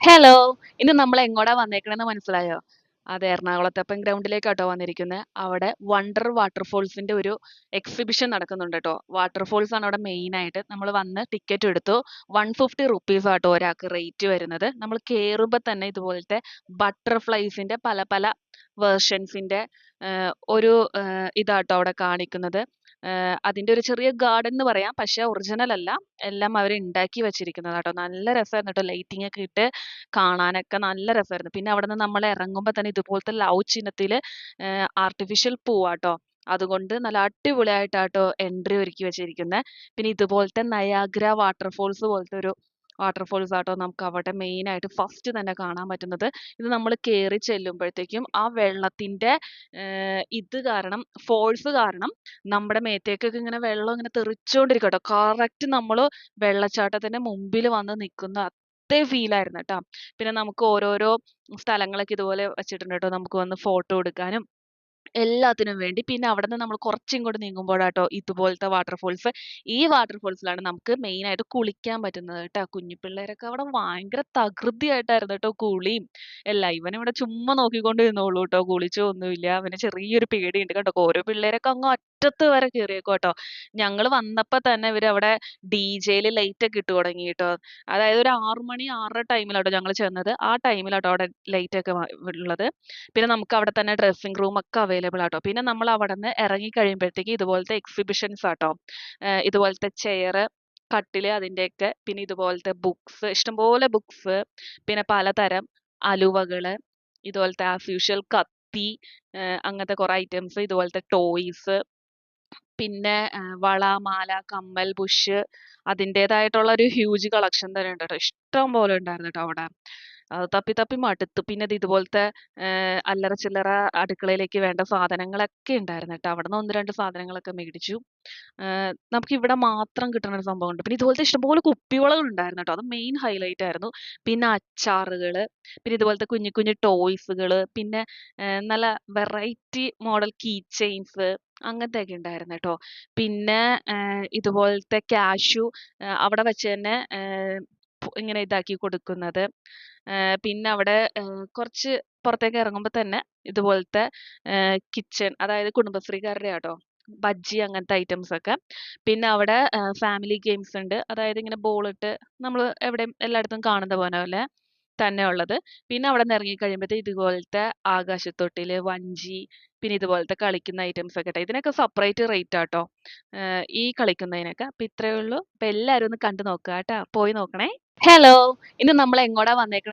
Hello! ഇന്ന് നമ്മൾ എങ്ങോട്ടാ വന്നേക്കണേന്ന് മനസ്സിലായോ? അതെ, എറണാകുളത്തപ്പൻ ഗ്രൗണ്ടിലേക്കാട്ടോ വന്നിരിക്കുന്നെ. അവിടെ വണ്ടർ വാട്ടർഫോൾസിന്റെ ഒരു എക്സിബിഷൻ നടക്കുന്നുണ്ട് ട്ടോ. വാട്ടർഫോൾസ് ആണ് അവിടെ മെയിനായിട്ട്. നമ്മൾ വന്ന് ടിക്കറ്റ് എടുത്തു. 150 റുപ്പീസ് ആട്ടോ ഒരാൾക്ക് റേറ്റ് വരുന്നത്. നമ്മൾ കേറുമ്പോ തന്നെ ഇതുപോലത്തെ ബട്ടർഫ്ലൈസിന്റെ പല പല വേർഷൻസിന്റെ ഒരു ഇതാട്ടോ അവിടെ കാണിക്കുന്നത്. അതിന്റെ ഒരു ചെറിയ ഗാർഡൻ ന്ന് പറയാം. പക്ഷെ ഒറിജിനൽ അല്ല. എല്ലാം അവര് ഇണ്ടാക്കി വെച്ചിരിക്കുന്നതാട്ടോ. നല്ല രസായിരുന്നു ട്ടോ. ലൈറ്റിംഗ് ഒക്കെ ഇട്ട് കാണാനൊക്കെ നല്ല രസായിരുന്നു. പിന്നെ അവിടുന്ന് നമ്മൾ ഇറങ്ങുമ്പോ തന്നെ ഇതുപോലത്തെ ലവ് ചിഹ്നത്തില് ആർട്ടിഫിഷ്യൽ പൂവാട്ടോ. അതുകൊണ്ട് നല്ല അടിപൊളിയായിട്ടാട്ടോ എൻട്രി ഒരുക്കി വെച്ചിരിക്കുന്നെ. പിന്നെ ഇതുപോലത്തെ നയാഗ്ര വാട്ടർഫോൾസ് പോലത്തെ ഒരു വാട്ടർഫോൾസ് ആട്ടോ നമുക്ക് അവിടെ മെയിനായിട്ട് ഫസ്റ്റ് തന്നെ കാണാൻ പറ്റുന്നത്. ഇത് നമ്മൾ കേറി ചെല്ലുമ്പോഴത്തേക്കും ആ വെള്ളത്തിന്റെ ഇത് കാരണം ഫോഴ്സ് കാരണം നമ്മുടെ മേത്തേക്കൊക്കെ ഇങ്ങനെ വെള്ളം ഇങ്ങനെ തെറിച്ചോണ്ടിരിക്കും ട്ടോ. കറക്റ്റ് നമ്മള് വെള്ളച്ചാട്ടത്തിന്റെ മുമ്പിൽ വന്ന് നിക്കുന്ന അതേ ഫീൽ ആയിരുന്നു ട്ടോ. പിന്നെ നമുക്ക് ഓരോരോ സ്ഥലങ്ങളൊക്കെ ഇതുപോലെ വെച്ചിട്ടുണ്ട് ട്ടോ. നമുക്ക് വന്ന് ഫോട്ടോ എടുക്കാനും എല്ലാത്തിനും വേണ്ടി. പിന്നെ അവിടുന്ന് നമ്മൾ കുറച്ചിങ്ങോട്ട് നീങ്ങുമ്പോഴാട്ടോ ഇതുപോലത്തെ വാട്ടർഫോൾസ്. ഈ വാട്ടർഫോൾസിലാണ് നമുക്ക് മെയിനായിട്ട് കുളിക്കാൻ പറ്റുന്നത് ട്ടോ. കുഞ്ഞു പിള്ളേരൊക്കെ അവിടെ ഭയങ്കര തകൃതിയായിട്ടായിരുന്നു ട്ടോ കുളിയും എല്ലാം. ഇവനിവിടെ ചുമ്മാ നോക്കിക്കൊണ്ട് ഇരുന്നോളൂ ട്ടോ. കുളിച്ചൊന്നുമില്ല. അവന് ചെറിയൊരു പേടിയുണ്ട് കേട്ടോ. ഓരോ പിള്ളേരൊക്കെ അങ്ങ് അറ്റത്ത് വരെ കേറിയേക്കുവാട്ടോ. ഞങ്ങള് വന്നപ്പോ തന്നെ ഇവരവിടെ ഡിജെയില് ലൈറ്റ് ഒക്കെ ഇട്ട് തുടങ്ങി ട്ടോ. അതായത് ഒരു 6 മണി 6:30 ടൈമിലാട്ടോ ഞങ്ങള് ചെന്നത്. ആ ടൈമിലാട്ടോ അവിടെ ലൈറ്റ് ഒക്കെ ഉള്ളത്. പിന്നെ നമുക്ക് അവിടെ തന്നെ ഡ്രസ്സിംഗ് റൂം ഒക്കെ അവൈലബിൾ ആട്ടോ. പിന്നെ നമ്മൾ അവിടുന്ന് ഇറങ്ങി കഴിയുമ്പോഴത്തേക്ക് ഇതുപോലത്തെ എക്സിബിഷൻസ് ആട്ടോ. ഇതുപോലത്തെ ചെയറ്, കട്ടില് അതിന്റെയൊക്കെ പിന്നെ ഇതുപോലത്തെ ബുക്സ് ഇഷ്ടംപോലെ ബുക്സ് പിന്നെ പലതരം അലുവകള് ഇതുപോലത്തെ ആസ് യൂഷ്വൽ കത്തി അങ്ങനത്തെ കുറെ ഐറ്റംസ് ഇതുപോലത്തെ ടോയ്സ് പിന്നെ വള, മാല, കമ്മൽ, ബുഷ് അതിന്റേതായിട്ടുള്ള ഒരു ഹ്യൂജ് കളക്ഷൻ തന്നെ ഉണ്ട് ട്ടോ. ഇഷ്ടം പോലെ ഉണ്ടായിരുന്നു ട്ടോ അവിടെ. അത് തപ്പി തപ്പി മടുത്തു. പിന്നെ ദേ ഇതുപോലത്തെ അല്ലറ ചില്ലറ അടുക്കളയിലേക്ക് വേണ്ട സാധനങ്ങളൊക്കെ ഉണ്ടായിരുന്നു ട്ടോ. അവിടുന്ന് 1, 2 സാധനങ്ങളൊക്കെ മേടിച്ചു. നമുക്ക് ഇവിടെ മാത്രം കിട്ടുന്ന ഒരു സംഭവമുണ്ട്. പിന്നെ ഇതുപോലത്തെ ഇഷ്ടംപോലെ കുപ്പിവളകൾ ഉണ്ടായിരുന്നു ട്ടോ. അത് മെയിൻ ഹൈലൈറ്റ് ആയിരുന്നു. പിന്നെ അച്ചാറുകള്, പിന്നെ ഇതുപോലത്തെ കുഞ്ഞു കുഞ്ഞു ടോയ്സുകള്, പിന്നെ നല്ല വെറൈറ്റി മോഡൽ കീ ചെയിൻസ് അങ്ങനത്തെയൊക്കെ ഉണ്ടായിരുന്നു ട്ടോ. പിന്നെ ഇതുപോലത്തെ കാഷ്യൂ അവിടെ വെച്ച് തന്നെ ഇങ്ങനെ ഇതാക്കി കൊടുക്കുന്നത്. പിന്നെ അവിടെ കുറച്ച് പുറത്തേക്ക് ഇറങ്ങുമ്പോ തന്നെ ഇതുപോലത്തെ കിച്ചൺ അതായത് കുടുംബശ്രീക്കാരുടെയാട്ടോ. ബജ്ജി അങ്ങനത്തെ ഐറ്റംസ് ഒക്കെ. പിന്നെ അവിടെ ഫാമിലി ഗെയിംസ് ഉണ്ട്. അതായത് ഇങ്ങനെ ബോളിട്ട് നമ്മള് എവിടെയും എല്ലായിടത്തും കാണുന്ന പോലെ തന്നെ ഉള്ളത്. പിന്നെ അവിടുന്ന് ഇറങ്ങി കഴിയുമ്പഴത്തേക്ക് ഇതുപോലത്തെ ആകാശത്തൊട്ടില്, വഞ്ചി പിന്നെ ഇതുപോലത്തെ കളിക്കുന്ന ഐറ്റംസ് ഒക്കെ ട്ടോ. ഇതിനൊക്കെ സെപ്പറേറ്റ് റേറ്റ് ആട്ടോ. ഈ കളിക്കുന്നതിനൊക്കെ. അപ്പൊ ഇത്രയേ ഉള്ളൂ. അപ്പൊ എല്ലാരും ഒന്ന് കണ്ടു നോക്കുക ട്ടോ. പോയി നോക്കണേ. ഹലോ! ഇന്ന് നമ്മൾ എങ്ങോട്ടാ വന്നേക്കണേ